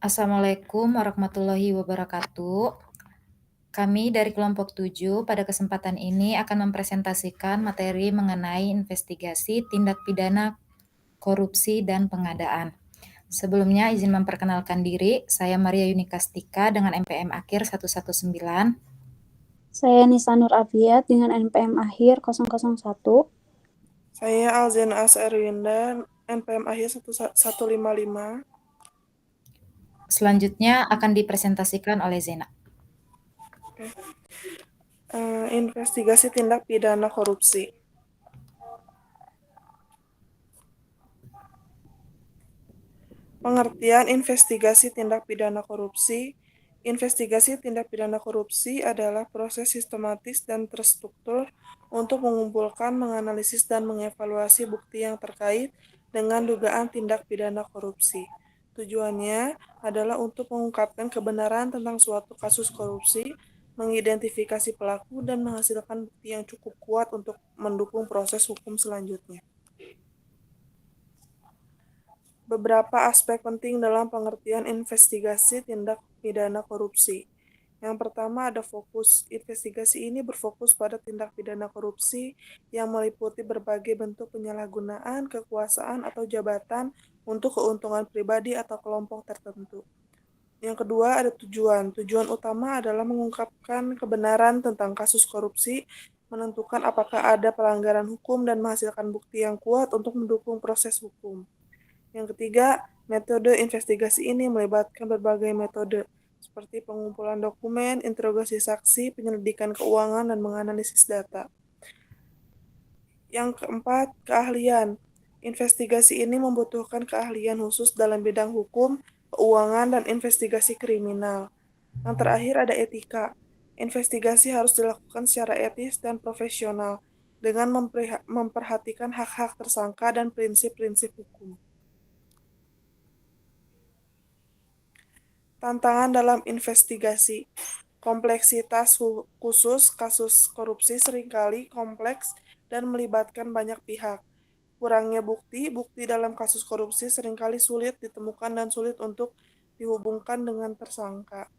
Assalamualaikum warahmatullahi wabarakatuh. Kami dari kelompok 7 pada kesempatan ini akan mempresentasikan materi mengenai investigasi tindak pidana korupsi dan pengadaan. Sebelumnya izin memperkenalkan diri, saya Maria Yunikastika dengan NPM akhir 119. Saya Nisa Nur Afiat dengan NPM akhir 001. Saya Alzen Erwinda, NPM akhir 1155. Selanjutnya akan dipresentasikan oleh Zena. Investigasi tindak pidana korupsi. Pengertian investigasi tindak pidana korupsi. Investigasi tindak pidana korupsi adalah proses sistematis dan terstruktur untuk mengumpulkan, menganalisis, dan mengevaluasi bukti yang terkait dengan dugaan tindak pidana korupsi. Tujuannya adalah untuk mengungkapkan kebenaran tentang suatu kasus korupsi, mengidentifikasi pelaku, dan menghasilkan bukti yang cukup kuat untuk mendukung proses hukum selanjutnya. Beberapa aspek penting dalam pengertian investigasi tindak pidana korupsi. Yang pertama ada fokus. Investigasi ini berfokus pada tindak pidana korupsi yang meliputi berbagai bentuk penyalahgunaan kekuasaan atau jabatan untuk keuntungan pribadi atau kelompok tertentu. Yang kedua ada tujuan. Tujuan utama adalah mengungkapkan kebenaran tentang kasus korupsi, menentukan apakah ada pelanggaran hukum dan menghasilkan bukti yang kuat untuk mendukung proses hukum. Yang ketiga, metode investigasi ini melibatkan berbagai metode, seperti pengumpulan dokumen, interogasi saksi, penyelidikan keuangan, dan menganalisis data. Yang keempat, keahlian. Investigasi ini membutuhkan keahlian khusus dalam bidang hukum, keuangan, dan investigasi kriminal. Yang terakhir ada etika. Investigasi harus dilakukan secara etis dan profesional, dengan memperhatikan hak-hak tersangka dan prinsip-prinsip hukum. Tantangan dalam investigasi. Kompleksitas khusus kasus korupsi seringkali kompleks dan melibatkan banyak pihak. Kurangnya bukti dalam kasus korupsi seringkali sulit ditemukan dan sulit untuk dihubungkan dengan tersangka.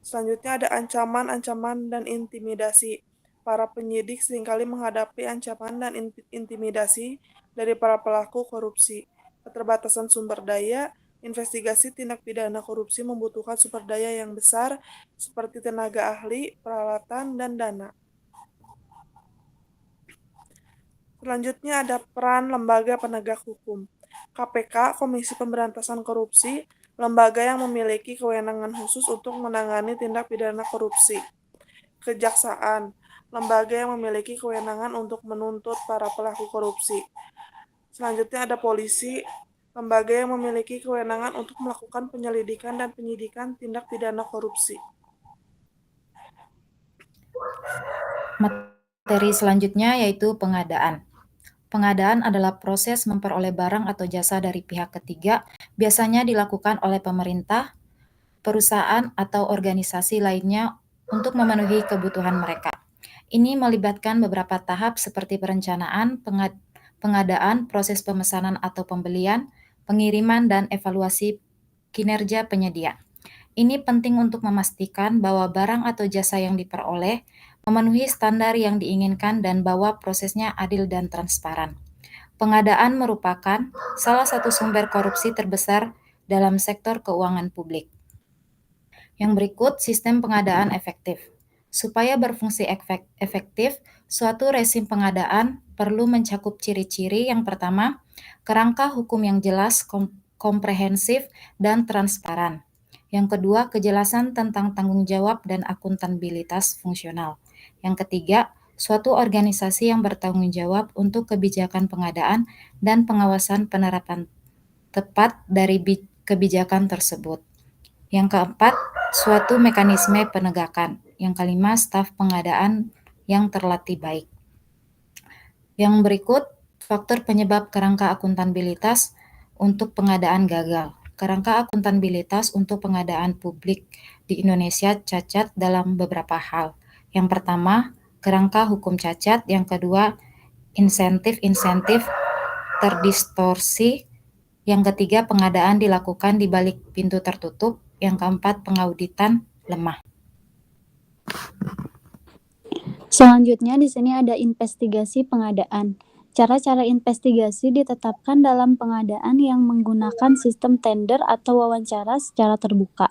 Selanjutnya ada ancaman dan intimidasi. Para penyidik seringkali menghadapi ancaman dan intimidasi dari para pelaku korupsi. Keterbatasan sumber daya. Investigasi tindak pidana korupsi membutuhkan sumber daya yang besar seperti tenaga ahli, peralatan, dan dana. Selanjutnya ada peran lembaga penegak hukum. KPK, Komisi Pemberantasan Korupsi, lembaga yang memiliki kewenangan khusus untuk menangani tindak pidana korupsi. Kejaksaan, lembaga yang memiliki kewenangan untuk menuntut para pelaku korupsi. Selanjutnya ada polisi, lembaga yang memiliki kewenangan untuk melakukan penyelidikan dan penyidikan tindak pidana korupsi. Materi selanjutnya yaitu pengadaan. Pengadaan adalah proses memperoleh barang atau jasa dari pihak ketiga, biasanya dilakukan oleh pemerintah, perusahaan, atau organisasi lainnya untuk memenuhi kebutuhan mereka. Ini melibatkan beberapa tahap seperti perencanaan, pengadaan, proses pemesanan atau pembelian, pengiriman, dan evaluasi kinerja penyedia. Ini penting untuk memastikan bahwa barang atau jasa yang diperoleh memenuhi standar yang diinginkan dan bahwa prosesnya adil dan transparan. Pengadaan merupakan salah satu sumber korupsi terbesar dalam sektor keuangan publik. Yang berikut, sistem pengadaan efektif. Supaya berfungsi efektif, suatu rezim pengadaan perlu mencakup ciri-ciri. Yang pertama, kerangka hukum yang jelas, komprehensif, dan transparan. Yang kedua, kejelasan tentang tanggung jawab dan akuntabilitas fungsional. Yang ketiga, suatu organisasi yang bertanggung jawab untuk kebijakan pengadaan dan pengawasan penerapan tepat dari kebijakan tersebut. Yang keempat, suatu mekanisme penegakan. Yang kelima, staf pengadaan yang terlatih baik. Yang berikut, faktor penyebab kerangka akuntabilitas untuk pengadaan gagal. Kerangka akuntabilitas untuk pengadaan publik di Indonesia cacat dalam beberapa hal. Yang pertama, kerangka hukum cacat. Yang kedua, insentif terdistorsi. Yang ketiga, pengadaan dilakukan di balik pintu tertutup. Yang keempat, pengauditan lemah. Selanjutnya di sini ada investigasi pengadaan. Cara-cara investigasi ditetapkan dalam pengadaan yang menggunakan sistem tender atau wawancara secara terbuka.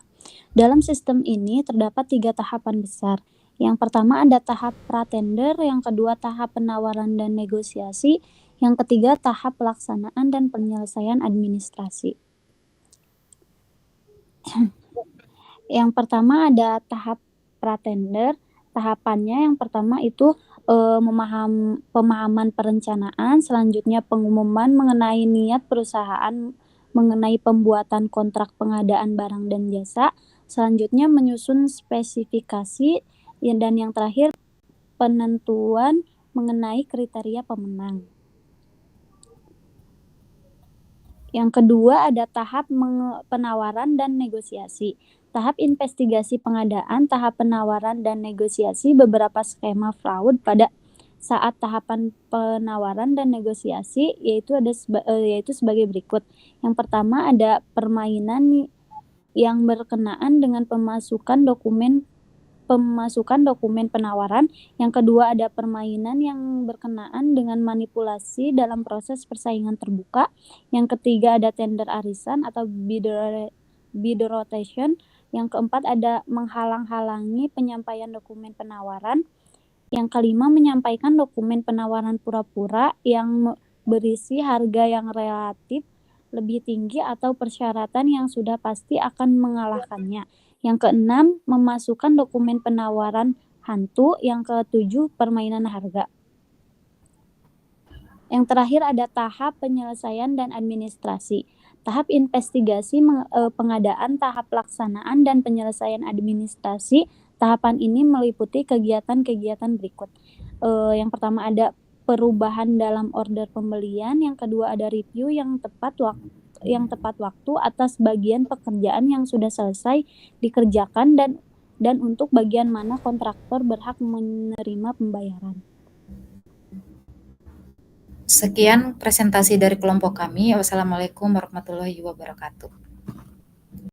Dalam sistem ini terdapat 3 tahapan besar. Yang pertama ada tahap pra-tender, yang kedua tahap penawaran dan negosiasi, yang ketiga tahap pelaksanaan dan penyelesaian administrasi. Yang pertama ada tahap pra-tender. Tahapannya yang pertama itu pemahaman perencanaan, selanjutnya pengumuman mengenai niat perusahaan mengenai pembuatan kontrak pengadaan barang dan jasa, selanjutnya menyusun spesifikasi, dan yang terakhir penentuan mengenai kriteria pemenang. Yang kedua ada tahap penawaran dan negosiasi. Tahap investigasi pengadaan, tahap penawaran dan negosiasi beberapa skema fraud pada saat tahapan penawaran dan negosiasi yaitu sebagai berikut. Yang pertama ada permainan yang berkenaan dengan pemasukan dokumen penawaran. Yang kedua ada permainan yang berkenaan dengan manipulasi dalam proses persaingan terbuka. Yang ketiga ada tender arisan atau bid rotation. Yang keempat ada menghalang-halangi penyampaian dokumen penawaran. Yang kelima menyampaikan dokumen penawaran pura-pura yang berisi harga yang relatif lebih tinggi atau persyaratan yang sudah pasti akan mengalahkannya. Yang keenam, memasukkan dokumen penawaran hantu. Yang ketujuh, permainan harga. Yang terakhir ada tahap penyelesaian dan administrasi. Tahap investigasi pengadaan, tahap pelaksanaan dan penyelesaian administrasi. Tahapan ini meliputi kegiatan-kegiatan berikut. Yang pertama ada perubahan dalam order pembelian. Yang kedua ada review yang tepat waktu atas bagian pekerjaan yang sudah selesai dikerjakan dan untuk bagian mana kontraktor berhak menerima pembayaran. Sekian presentasi dari kelompok kami. Wassalamualaikum warahmatullahi wabarakatuh.